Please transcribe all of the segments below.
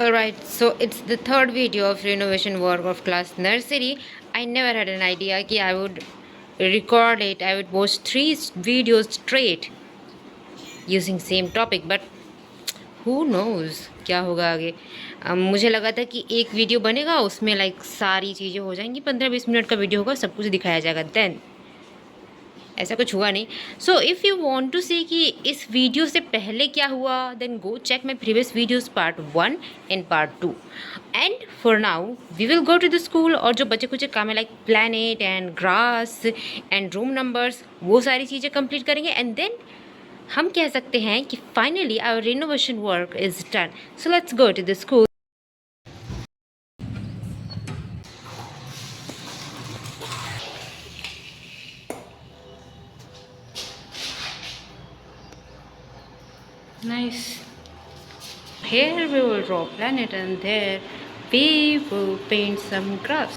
Alright, so it's the third video of renovation work of class nursery. I never had an idea कि I would record it. I would post 3 videos straight using same topic, but who knows क्या होगा आगे. मुझे लगा था कि एक video बनेगा उसमें लाइक सारी चीज़ें हो जाएंगी, 15-20 मिनट का वीडियो होगा, सब कुछ दिखाया जाएगा. देन ऐसा कुछ हुआ नहीं. So if you want to see कि इस वीडियो से पहले क्या हुआ, then go check my previous videos part 1 and part 2. And for now we will go to the school. और जो बचे कुछ काम है like plant and grass and room numbers, वो सारी चीज़ें कंप्लीट करेंगे. एंड देन हम कह सकते हैं कि finally our renovation work is done. So let's go to the school. Nice. Here we will draw planet and there we will paint some grass.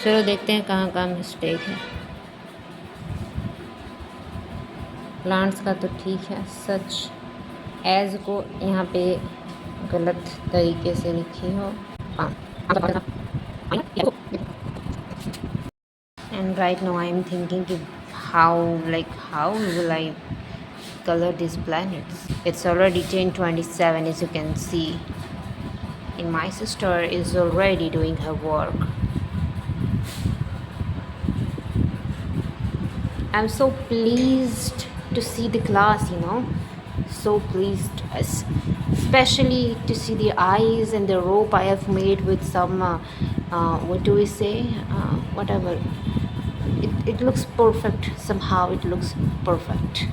चलो देखते हैं कहाँ कहाँ मिस्टेक है. प्लांट्स का तो ठीक है, सच एज को यहाँ पे गलत तरीके से लिखी हो. And right now I am thinking कि how will I color these planets. It's already 10:27 as you can see, and my sister is already doing her work. I'm so pleased to see the class, so pleased, especially to see the eyes and the rope I have made with some what do we say, whatever. It looks perfect. Somehow it looks perfect.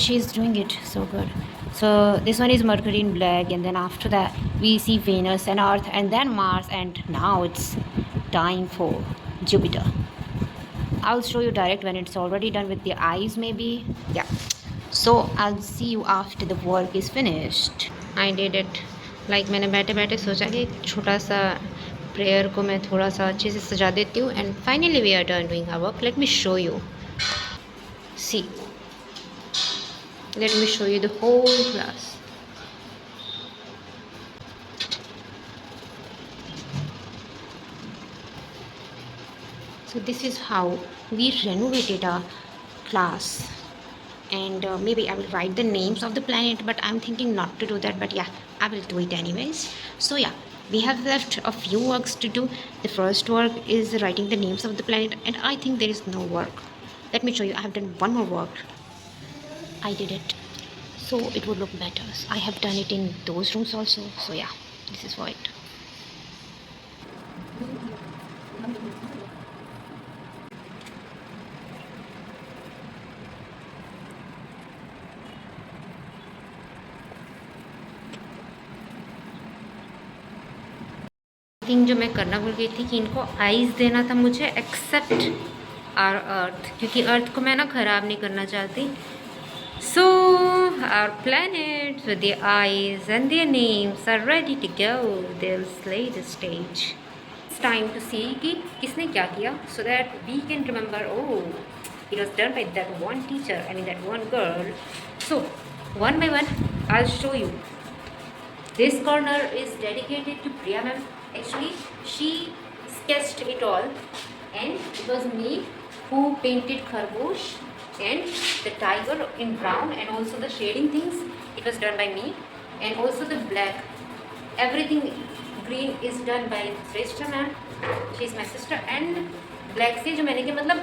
She's doing it so good. So this one is Mercury in black, and then after that we see Venus and Earth and then Mars, and now it's time for Jupiter. I'll show you direct when it's already done with the eyes maybe. Yeah, so I'll see you after the work is finished. I did it. Like मैंने बैठे बैठे सोचा कि एक छोटा सा prayer को मैं थोड़ा सा अच्छे से सजा देती हूँ. And finally we are done doing our work. Let me show you. See, let me show you the whole class. So this is how we renovated our class, and maybe I will write the names of the planet, but I'm thinking not to do that, but yeah, I will do it anyways. So yeah, we have left a few works to do. The first work is writing the names of the planet, and I think there is no work. Let me show you. I have done one more work. I did it so it would look better. I have done it in those rooms also. So yeah, this is for it. Thing जो मैं करना भूल गई थी कि इनको eyes देना था मुझे, एक्सेप्ट आर अर्थ, क्योंकि अर्थ को मैं ना ख़राब नहीं करना चाहती. So our planets with their eyes and their names are ready to go. They'll slay the stage. It's time to see कि किसने क्या किया, so that we can remember, oh, it was done by that one teacher, I mean that one girl. So one by one I'll show you. This corner is dedicated to Priya ma'am. Actually she sketched it all, and it was me who painted Khargosh and the tiger in brown, and also the shading things, it was done by me, and also the black, everything green is done by Shrestha ma'am. She is my sister. And black से जो मैंने किया, मतलब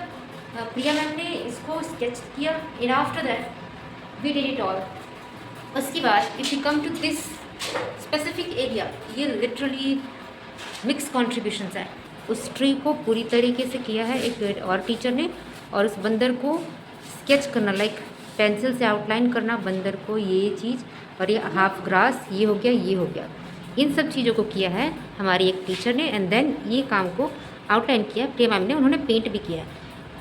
प्रिया ma'am ने इसको sketch किया। And after that we did it all. उसके बाद if you come to this specific area, ये लिटरली मिक्स कॉन्ट्रीब्यूशंस है। उस ट्री को पूरी तरीके से किया है एक और टीचर ने, और उस बंदर को स्केच करना, लाइक पेंसिल से आउटलाइन करना बंदर को, ये चीज़, और ये हाफ ग्रास, ये हो गया, ये हो गया, इन सब चीज़ों को किया है हमारी एक टीचर ने। एंड देन ये काम को आउटलाइन किया प्रिया मैम ने, उन्होंने पेंट भी किया है।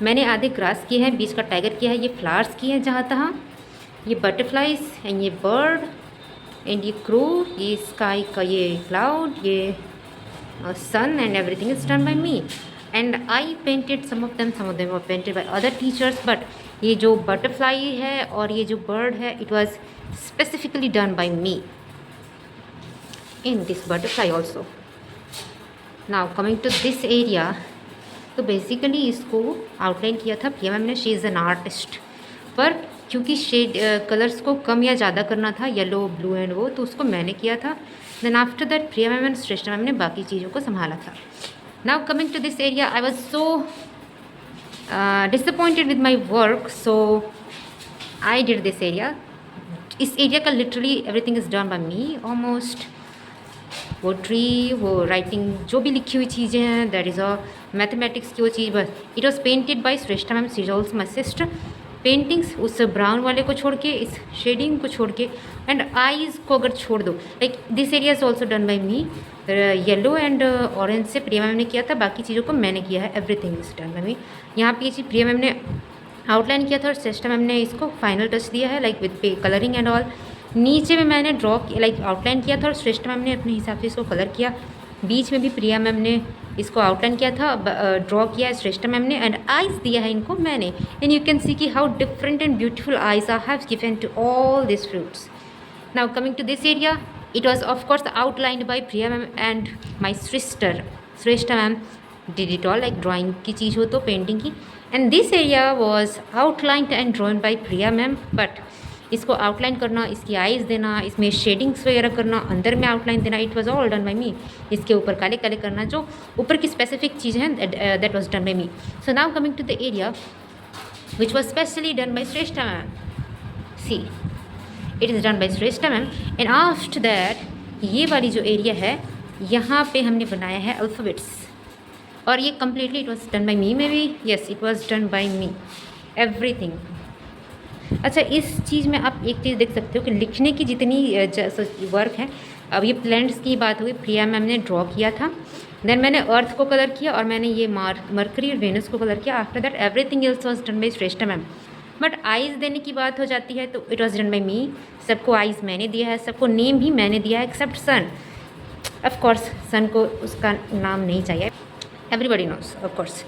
मैंने आधे ग्रास किए हैं, बीच का टाइगर किया है, ये फ्लावर्स किए हैं जहाँ तहाँ, ये बटरफ्लाइज एंड ये बर्ड एंड ये क्रू, ये स्काई का ये क्लाउड, ये sun, and everything is done by me. And I painted some of them were painted by other teachers, but ये जो butterfly है और ये जो bird है, it was specifically done by me in this butterfly also. Now coming to this area, तो basically इसको outline किया था प्रिया मैम ने। शी इज़ एन आर्टिस्ट, पर क्योंकि शेड कलर्स को कम या ज़्यादा करना था, येलो ब्लू एंड वो, तो उसको मैंने किया था। Then after that Priya ma'am and Shreshtha ma'am ने बाकी चीज़ों को संभाला था। Now coming to this area, I was so disappointed with my work, so I did this area. इस एरिया का literally everything is done by me almost. वो tree, वो राइटिंग, जो भी लिखी हुई चीज़ें हैं, दैट इज़ अ मैथमेटिक्स की वो चीज़, बस it was painted by Shreshtha ma'am, she is also my sister. Paintings उस ब्राउन वाले को छोड़ के, इस शेडिंग को छोड़ के, एंड आईज़ को अगर छोड़ दो, like this area is also done by me. Yellow and orange से प्रिया मैम ने किया था, बाकी चीज़ों को मैंने किया है, एवरीथिंग इज़ डन बाई मी। यहाँ पे ये चीज़ प्रिया मैम ने आउटलाइन किया था और श्रेष्ठा मैम ने इसको फाइनल टच दिया है, like with colouring and all. नीचे में मैंने ड्रॉ किया, लाइक आउटलाइन किया था और श्रेष्ठा मैम ने अपने हिसाब से इसको कलर किया। बीच में भी प्रिया मैम ने इसको आउटलाइन किया था, ड्रॉ किया है श्रेष्ठा मैम ने, एंड आइज़ दिया है इनको मैंने। एंड यू कैन सी कि how different and beautiful eyes I have given to all this fruits. Now coming to this area, it was of course outlined by Priya ma'am and my sister Shreshtha ma'am did it all, like drawing की चीज़ हो तो painting की। And this area was outlined and drawn by Priya ma'am, but इसको outline करना, इसकी eyes देना, इसमें शेडिंग्स वगैरह करना, अंदर में आउटलाइन देना, it was all done by me. इसके ऊपर काले काले करना, जो ऊपर की स्पेसिफिक चीज़ हैं, that was done by me. So now coming to the area which was specially done by Shreshtha ma'am, see it is done by Shreshtha ma'am. And after that ये वाली जो एरिया है, यहाँ पे हमने बनाया है अल्फ़ाबेट्स, और ये completely it was done by me, may be, yes it was done by me, everything. अच्छा, इस चीज़ में आप एक चीज़ देख सकते हो कि लिखने की जितनी वर्क है, अब ये प्लैनेट्स की बात हुई, प्रिया मैम ने ड्रॉ किया था, देन मैंने अर्थ को कलर किया, और मैंने ये मरकरी और वेनस को कलर किया। After that everything else was done by Shreshtha ma'am. But eyes देने की बात हो जाती है तो it was done by me. सबको आइज़ मैंने दिया है, सबको नेम भी मैंने दिया है, एक्सेप्ट सन। ऑफकोर्स सन को उसका नाम नहीं चाहिए, everybody knows of course.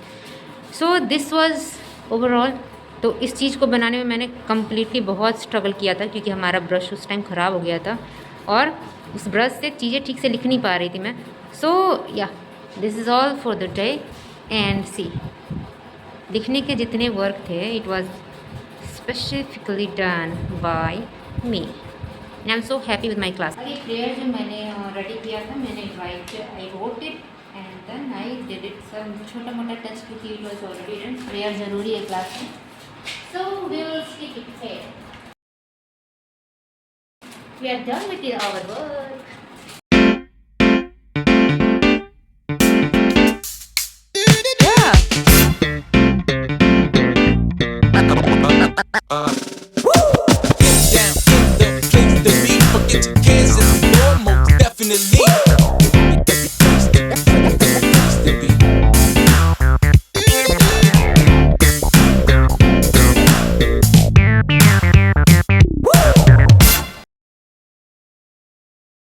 So this was overall. तो इस चीज़ को बनाने में मैंने कम्प्लीटली बहुत स्ट्रगल किया था, क्योंकि हमारा ब्रश उस टाइम ख़राब हो गया था, और उस ब्रश से चीज़ें ठीक से लिख नहीं पा रही थी मैं। So yeah this is all for the day. And see, लिखने के जितने वर्क थे, it was specifically done by me, and I am so happy with my class. अरे प्रेयर जो मैंने रेडी किया था, मैंने I wrote it and then I did it some छोटा मोटा टच, क्योंकि it was already done. Prayer ज़रूरी है क्लास में, so we will skip it here. We are done with our work.